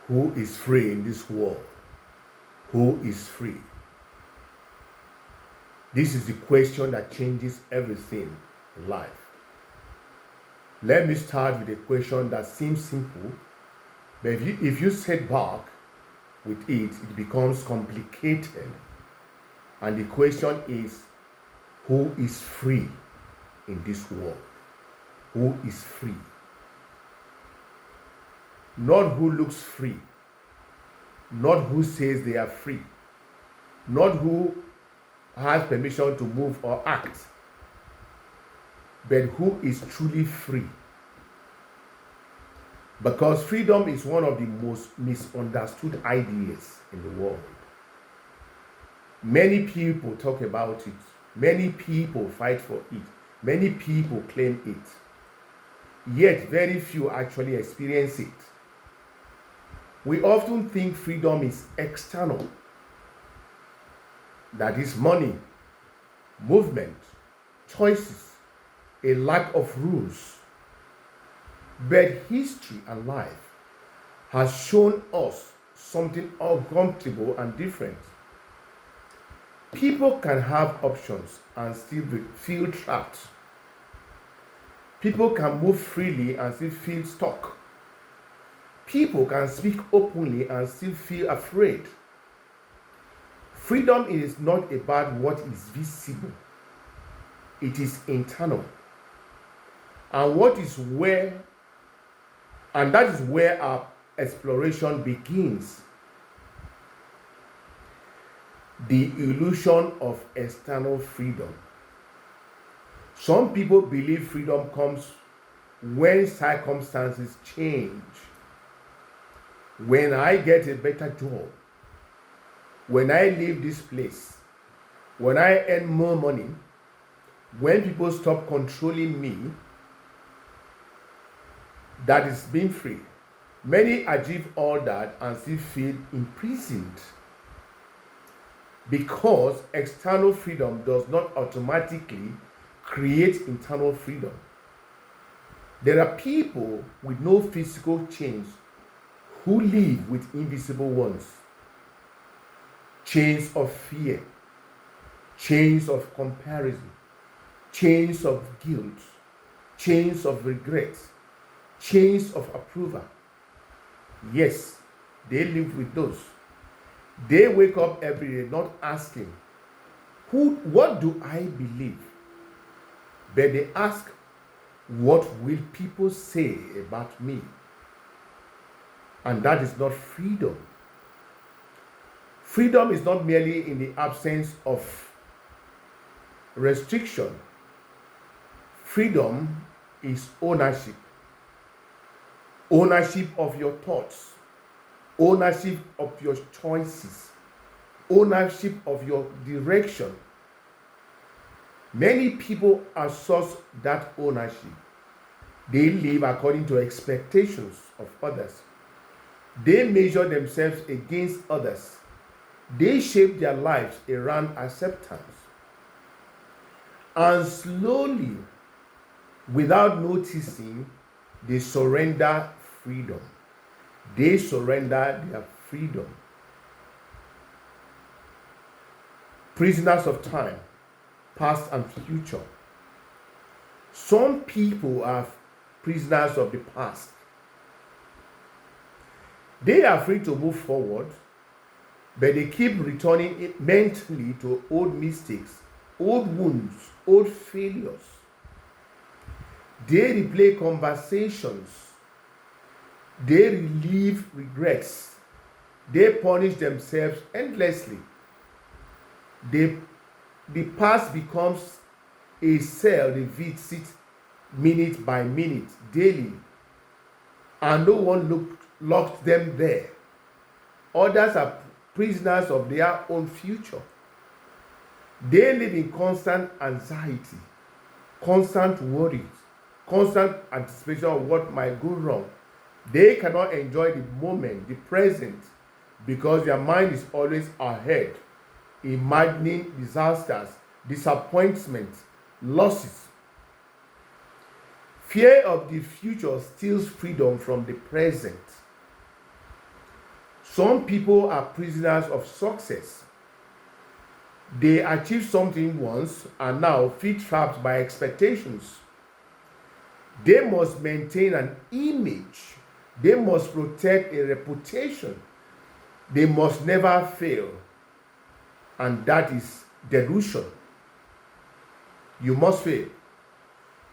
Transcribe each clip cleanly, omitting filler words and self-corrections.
Who is free in this world? Who is free? This is the question that changes everything in life. Let me start with a question that seems simple, but if you sit back with it, it becomes complicated. And the question is, who is free in this world? Who is free? Not who looks free, not who says they are free, not who has permission to move or act, but who is truly free. Because freedom is one of the most misunderstood ideas in the world. Many people talk about it, many people fight for it, many people claim it, yet very few actually experience it. We often think freedom is external, that is money, movement, choices, a lack of rules. But history and life has shown us something uncomfortable and different. People can have options and still feel trapped. People can move freely and still feel stuck. People can speak openly and still feel afraid. Freedom is not about what is visible. It is internal. And that is where our exploration begins. The illusion of external freedom. Some people believe freedom comes when circumstances change. When I get a better job, when I leave this place, when I earn more money, when people stop controlling me, that is being free. Many achieve all that and still feel imprisoned because external freedom does not automatically create internal freedom. There are people with no physical chains who live with invisible ones. Chains of fear, chains of comparison, chains of guilt, chains of regret, chains of approval. Yes, they live with those. They wake up every day not asking, what do I believe? But they ask, what will people say about me? And that is not freedom. Freedom is not merely in the absence of restriction. Freedom is ownership. Ownership of your thoughts. Ownership of your choices. Ownership of your direction. Many people outsource that ownership. They live according to expectations of others. They measure themselves against others. They shape their lives around acceptance. And slowly, without noticing, they surrender freedom. They surrender their freedom. Prisoners of time, past and future. Some people are prisoners of the past. They are free to move forward, but they keep returning mentally to old mistakes, old wounds, old failures. They replay conversations. They relieve regrets. They punish themselves endlessly. The past becomes a cell they visit minute by minute, daily, and no one locked them there. Others are prisoners of their own future. They live in constant anxiety, constant worry, constant anticipation of what might go wrong. They cannot enjoy the moment, the present, because their mind is always ahead, imagining disasters, disappointments, losses. Fear of the future steals freedom from the present. Some people are prisoners of success. They achieve something once and now feel trapped by expectations. They must maintain an image. They must protect a reputation. They must never fail. And that is delusion. You must fail.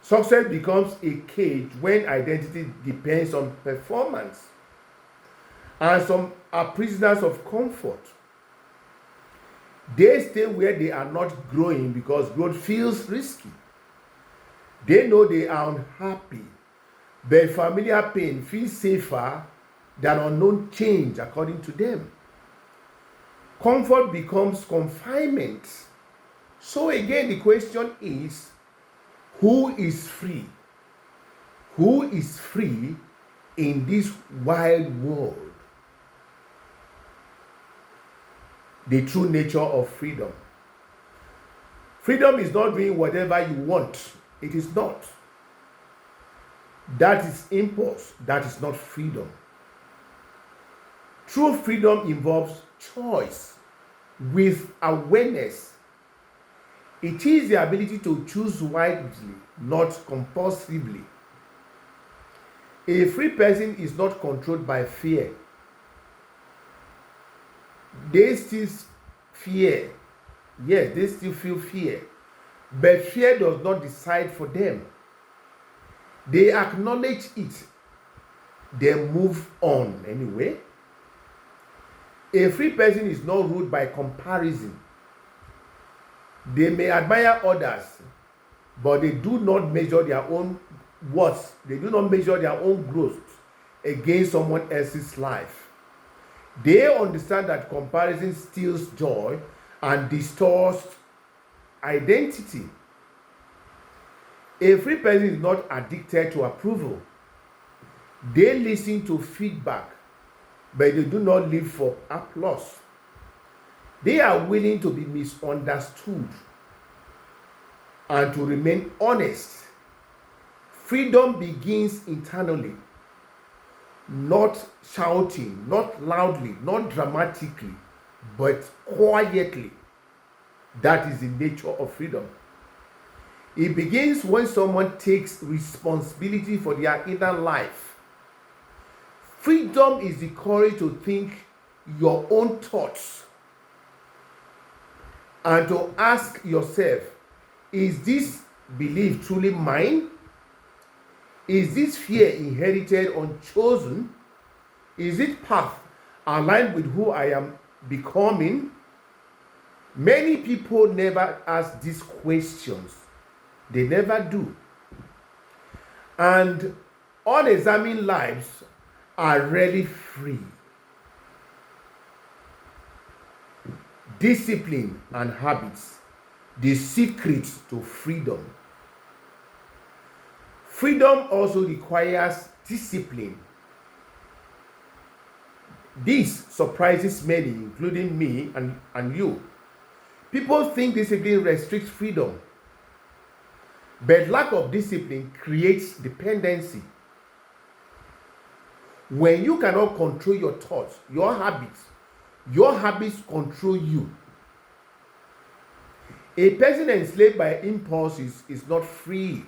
Success becomes a cage when identity depends on performance. And some are prisoners of comfort. They stay where they are not growing because growth feels risky. They know they are unhappy, but familiar pain feels safer than unknown change according to them. Comfort becomes confinement. So again, the question is, who is free? Who is free in this wild world? The true nature of freedom. Freedom is not doing whatever you want. It is not. That is impulse. That is not freedom. True freedom involves choice with awareness. It is the ability to choose wisely, not compulsively. A free person is not controlled by fear. They still fear. Yes, they still feel fear. But fear does not decide for them. They acknowledge it. They move on anyway. A free person is not ruled by comparison. They may admire others, but they do not measure their own worth. They do not measure their own growth against someone else's life. They understand that comparison steals joy and distorts identity. A free person is not addicted to approval. They listen to feedback, but they do not live for applause. They are willing to be misunderstood and to remain honest. Freedom begins internally, not shouting, not loudly, not dramatically, but quietly. That is the nature of freedom. It begins when someone takes responsibility for their inner life. Freedom is the courage to think your own thoughts and to ask yourself, is this belief truly mine? Is this fear inherited or chosen? Is it path aligned with who I am becoming? Many people never ask these questions. They never do. And unexamined lives are rarely free. Discipline and habits, the secret to freedom. Freedom also requires discipline. This surprises many, including me and you. People think discipline restricts freedom, but lack of discipline creates dependency. When you cannot control your thoughts, your habits control you. A person enslaved by impulses is not free.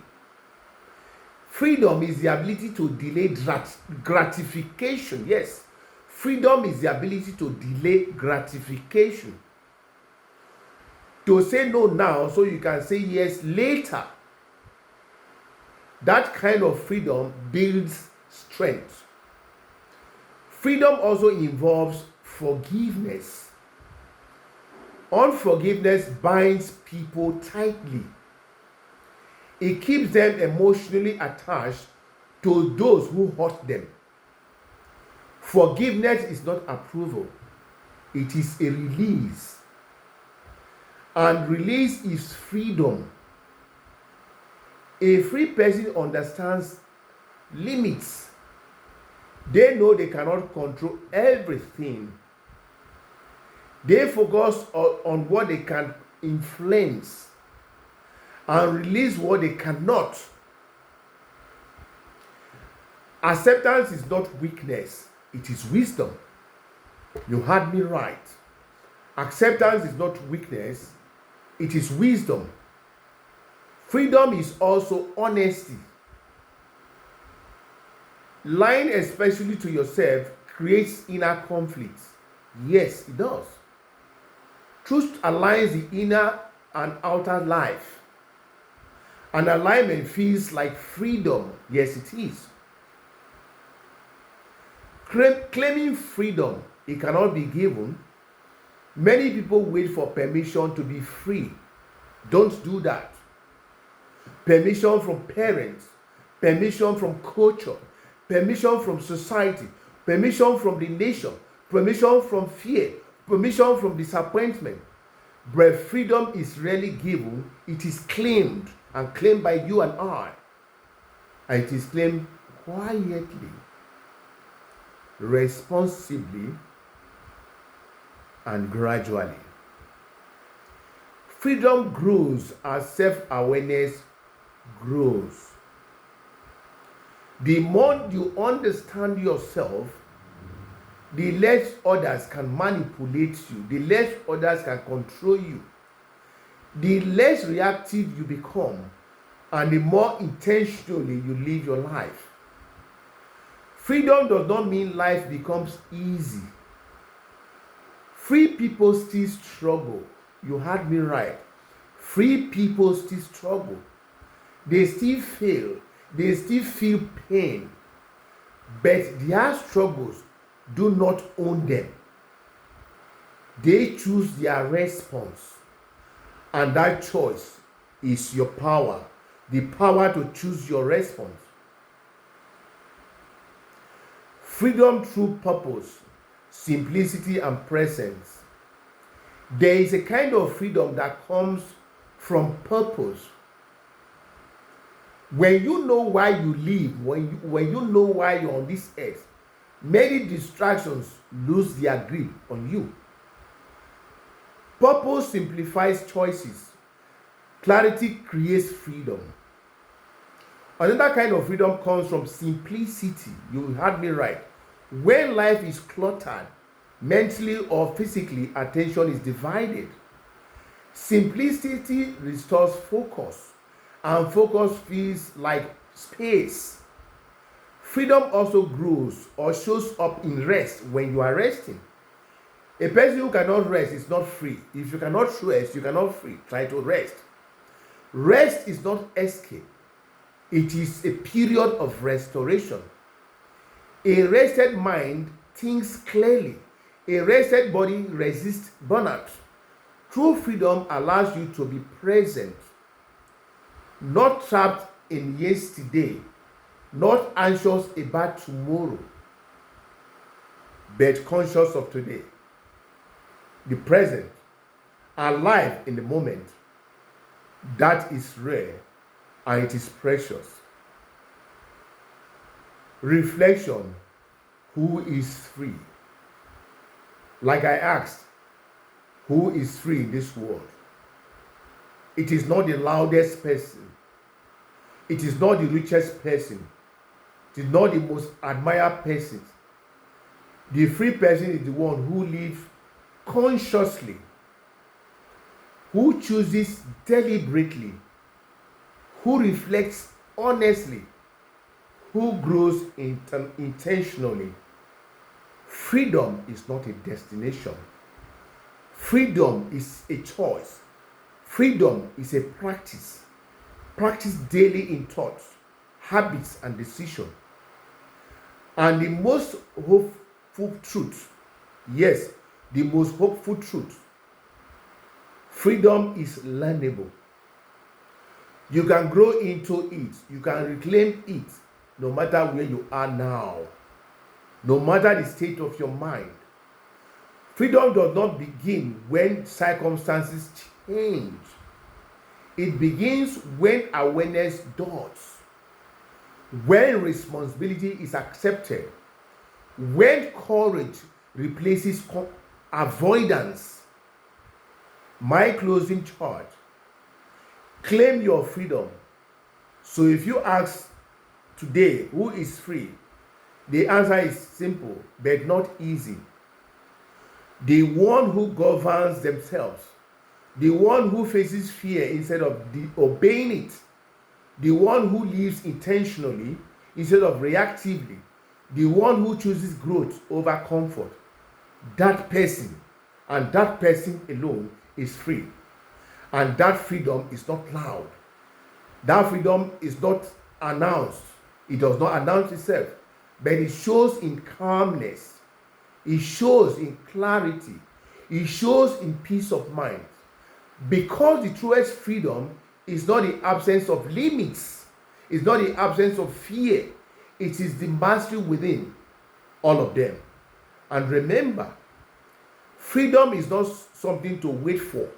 Freedom is the ability to delay gratification. Yes, freedom is the ability to delay gratification. To say no now so you can say yes later. That kind of freedom builds strength. Freedom also involves forgiveness. Unforgiveness binds people tightly. It keeps them emotionally attached to those who hurt them. Forgiveness is not approval, it is a release. And release is freedom. A free person understands limits. They know they cannot control everything. They focus on what they can influence and release what they cannot. Acceptance is not weakness, it is wisdom. You had me right. Acceptance is not weakness, it is wisdom. Freedom is also honesty. Lying, especially to yourself, creates inner conflict. Yes, it does. Truth aligns the inner and outer life. An alignment feels like freedom. Yes, it is. Claiming freedom, it cannot be given. Many people wait for permission to be free. Don't do that. Permission from parents, permission from culture, permission from society, permission from the nation, permission from fear, permission from disappointment. But freedom is rarely given, it is claimed, and claimed by you and I. And it is claimed quietly, responsibly, and gradually. Freedom grows as self-awareness grows. The more you understand yourself, the less others can manipulate you, the less others can control you, the less reactive you become, and the more intentionally you live your life. Freedom does not mean life becomes easy. Free people still struggle. You had me right. Free people still struggle. They still fail. They still feel pain. But their struggles do not own them. They choose their response. And that choice is your power. The power to choose your response. Freedom through purpose, simplicity, and presence. There is a kind of freedom that comes from purpose. When you know why you live, when you know why you're on this earth, many distractions lose their grip on you. Purpose simplifies choices. Clarity creates freedom. Another kind of freedom comes from simplicity. You had me right. When life is cluttered, mentally or physically, attention is divided. Simplicity restores focus, and focus feels like space. Freedom also grows or shows up in rest when you are resting. A person who cannot rest is not free. If you cannot rest, you cannot free. Try to rest. Rest is not escape. It is a period of restoration. A rested mind thinks clearly. A rested body resists burnout. True freedom allows you to be present, not trapped in yesterday, not anxious about tomorrow, but conscious of today. The present, alive in the moment. That is rare and it is precious. Reflection. Who is free? Like I asked, who is free in this world? It is not the loudest person. It is not the richest person. It is not the most admired person. The free person is the one who lives consciously, who chooses deliberately, who reflects honestly, who grows intentionally. Freedom is not a destination. Freedom is a choice. Freedom is a practice. Practice daily in thoughts, habits, and decision. And the most hopeful truth, yes, the most hopeful truth, freedom is learnable. You can grow into it. You can reclaim it no matter where you are now, no matter the state of your mind. Freedom does not begin when circumstances change. It begins when awareness does, when responsibility is accepted, when courage replaces avoidance. My closing charge: claim your freedom. So if you ask today, who is free? The answer is simple but not easy. the one who governs themselves, the one who faces fear instead of obeying it, the one who lives intentionally instead of reactively, the one who chooses growth over comfort, that person and that person alone is free. And that freedom is not loud. That freedom is not announced. It does not announce itself, but it shows in calmness. It shows in clarity. It shows in peace of mind. Because the truest freedom is not the absence of limits, it's not the absence of fear, it is the mastery within all of them. And remember, freedom is not something to wait for,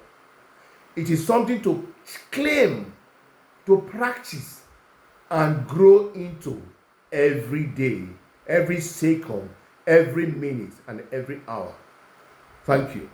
it is something to claim, to practice, and grow into every day, every second, every minute, and every hour. Thank you.